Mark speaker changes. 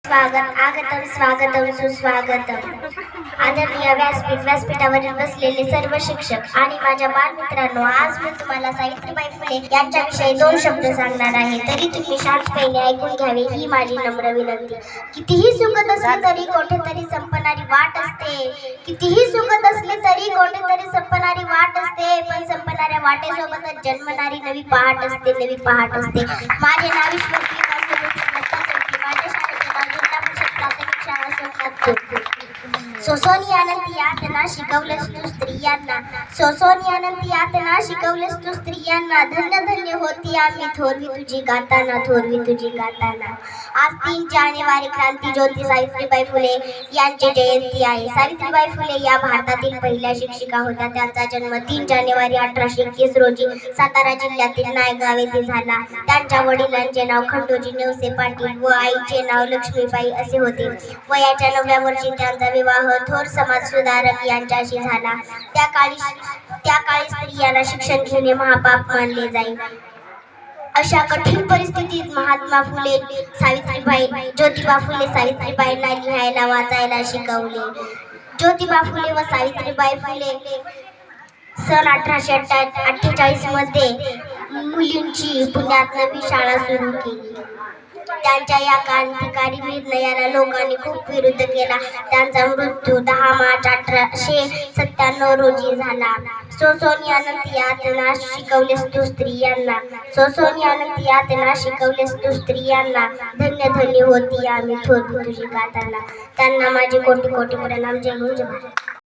Speaker 1: आगतम स्वागतम सुस्वागतम. आदरणीय व्यासपीठावरील बसलेले सर्व शिक्षक आणि माझ्या बालमित्रांनो, आज मी तुम्हाला सावित्रीबाई फुले यांच्याविषयी 2 शब्द सांगणार आहे. तरी तुम्ही शांतपणे ऐकून घ्यावे ही माझी नम्र विनंती. कितीही सुखद असले तरी कोठेतरी संपणारी वाट असते. कितीही सुखद असले तरी कोठेतरी संपणारी वाट असते. पण संपणाऱ्या वाटेसोबतच जन्मणारी नवी पहाट असते. नवी पहाट असते. माझे नाव ईश्वरी. माझ्या शाळेचे नाव जिल्हा परिषद प्राथमिक शाळा सोमनाथ. सोसोनी आनंद यातना शिकवलंस तू स्त्रियांना. सोसोनी आनंद यातना शिकवलंस तू स्त्रियांना. धन्य धन्य होती आम्ही थोरवी तुझी गाताना. थोरवी तुझी गाताना. आज 3 जानेवारी क्रांतीज्योती सावित्रीबाई फुले यांची जयंती आहे. सावित्रीबाई फुले या भारतातील पहिल्या शिक्षिका होत्या. त्यांचा जन्म 3 जानेवारी 1831 रोजी सातारा जिल्ह्यातील नायगाव येथे झाला. त्यांच्या वडिलांचे नाव खंडोजी नेवसे पाटील व आईचे नाव लक्ष्मीबाई असे होते. वयाच्या 9व्या वर्षी त्यांचा विवाह थोर समाज सुधारक यांच्याशी झाला. त्या काळी स्त्रियांना शिक्षण घेणे महापाप मानले जाई. अशा कठीण परिस्थितीत महात्मा फुले ज्योतिबा फुले सावित्रीबाईंना लिहायला वाचायला शिकवले. ज्योतिबा फुले व सावित्रीबाई फुले सन 1848 मध्ये मुलींची पुण्यात नवी शाळा सुरू केली. त्यांच्या या क्रांतिकारी निर्णयाला लोकांनी खूप विरोध केला. त्यांचा मृत्यू 10 मार्च 1897 रोजी झाला. सोसोनी आनंद यातना शिकवलेस तू स्त्रियांना. सोसोनी आनंद यातना शिकवलेस तू स्त्रियांना. धन्य धन्य होती आम्ही थोरवी तुझी गाताना. त्यांना माझे कोटी कोटी प्रणाम. जय हिंद, जय भारत.